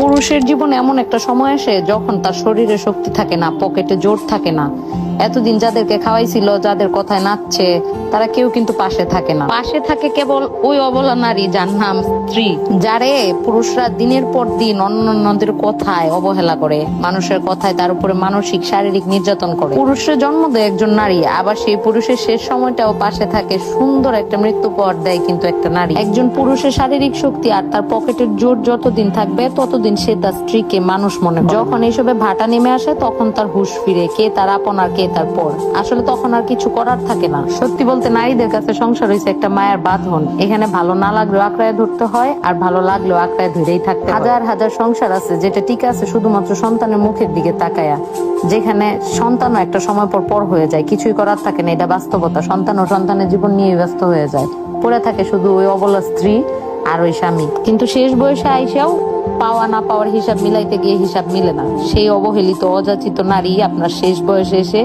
পুরুষের জীবনে এমন একটা সময় আসে যখন তার শরীরে শক্তি থাকে না, পকেটে জোর থাকে না। এতদিন যাদেরকে খাওয়াইছিল, যাদের কথায় নাচছে, তারা কেউ কিন্তু পাশে থাকে না। পাশে থাকে কেবল ওই অবলা নারী যার নাম স্ত্রী, যারে পুরুষরা দিনের পর দিন অন্যান্যদের কথায় অবহেলা করে, মানুষের কথায় তার উপরে মানসিক শারীরিক নির্যাতন করে। পুরুষের জন্ম দেয় একজন নারী, আবার সেই পুরুষের শেষ সময়টাও পাশে থাকে, সুন্দর একটা মৃত্যু পর দেয় কিন্তু একটা নারী। একজন পুরুষের শারীরিক শক্তি আর তার পকেটের জোর যতদিন থাকবে ততদিন সে তার স্ত্রীকে মানুষ মনে করে। যখন এইসবে ভাটা নেমে আসে তখন তার হুঁশ ফিরে, কে তার আপন আর কে তার পর। আসলে তখন আর কিছু করার থাকে না। সত্যি বলতে নারীদের কাছে সংসার হয়েছে একটা মায়ের বাঁধন। এখানে ভালো না লাগলেও আঁকড়ায় ধরতে হয়, আর ভালো লাগলেও আঁকড়ায় ধরেই থাকতে হয়। হাজার হাজার সংসার আছে যেটা ঠিক আছে শুধুমাত্র সন্তানের মুখের দিকে তাকায়া, যেখানে সন্তানও একটা সময় পর পর হয়ে যায়, কিছুই করার থাকে না। এটা বাস্তবতা। সন্তান ও সন্তানের জীবন নিয়ে ব্যস্ত হয়ে যায়, পড়ে থাকে শুধু ওই অবলা স্ত্রী আর ওই স্বামী। কিন্তু শেষ বয়সে আইসাও পাওয়া না পাওয়ার হিসাব মিলাইতে গিয়ে হিসাব মিলে না। সেই অবহেলিত অযাচিত নারী আপনার শেষ বয়সে এসে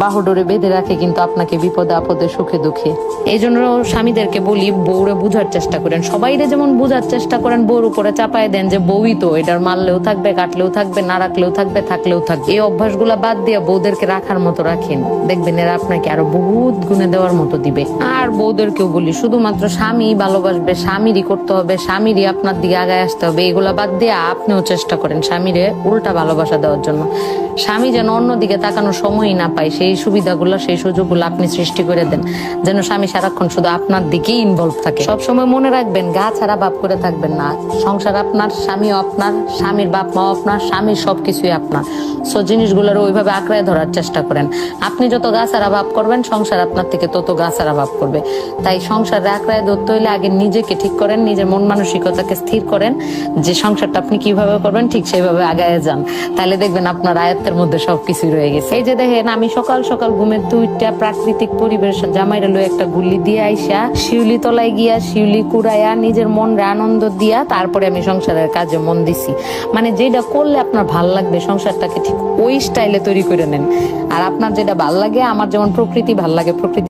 বাহুডোরে বেঁধে রাখে কিন্তু আপনাকে বিপদে আপদে সুখে দুঃখে। এই জন্য স্বামীদেরকে বলি, বউরে বুঝার চেষ্টা করেন। সবাইরে যেমন বুঝার চেষ্টা করেন, বউর উপরে চাপায় দেন যে বউই তো, এটার মারলেও থাকবে, কাটলেও থাকবে, না রাখলেও থাকবে, থাকলেও থাকবে। এই অভ্যাসগুলা বাদ দিয়ে বউদেরকে রাখার মতো রাখেন, দেখবেন এরা আপনাকে আরো বহুত গুণে দেওয়ার মতো দিবে। আর বউদেরকেও বলি, শুধুমাত্র স্বামী ভালোবাসবে, স্বামীরই করতে হবে, স্বামীরই আপনার দিকে আগায় আসতে হবে, এগুলা বাদ দিয়ে আপনিও চেষ্টা করেন স্বামীরে উল্টা ভালোবাসা দেওয়ার জন্য। স্বামী যেন অন্যদিকে তাকানোর সময়ই না পায়, সেই সুবিধাগুলো সেই সুযোগগুলো আপনি সৃষ্টি করে দেন, যেন স্বামী সারাক্ষণ শুধু আপনার দিকেই ইনভলভ থাকে। সবসময় মনে রাখবেন, গা ছাড়া বাপ করে থাকবেন না। সংসার আপনার, স্বামীও আপনার, স্বামীর বাপ মাও আপনার, স্বামীর সবকিছুই আপনার। সো জিনিসগুলোর ওইভাবে আঁকড়ায় ধরার চেষ্টা করেন। আপনি যত গা ছাড়া ভাব করবেন, সংসার আপনার থেকে তত গা ছাড়া ভাব করবে। তাই সংসারে আঁকড়ায় ধরতে হইলে আগে নিজেকে ঠিক করেন, নিজের মন মানসিকতাকে স্থির করেন যে সংসারটা আপনি কিভাবে করবেন, ঠিক সেইভাবে আগায় যান। তাহলে দেখবেন আপনার আয়ত্তের মধ্যে সবকিছুই রয়ে গেছে। এই যে দেখেন, আমি সকাল সকাল ঘুমের দুইটা প্রাকৃতিক পরিবেশ জামাইরা লয়ে একটা গুল্লি দিয়ে আইসা শিউলি তলায় গিয়া শিউলি কুড়াইয়া নিজের মনরে আনন্দ দিয়া তারপরে আমি সংসারের কাজে মন দিছি। মানে যেটা করলে আপনার ভাল লাগবে, সংসারটাকে ঠিক ওই স্টাইলে তৈরি করে নেন। আর আপনার যেটা ভাল লাগে, আমার যেমন প্রকৃতি ভাল লাগে, প্রকৃতি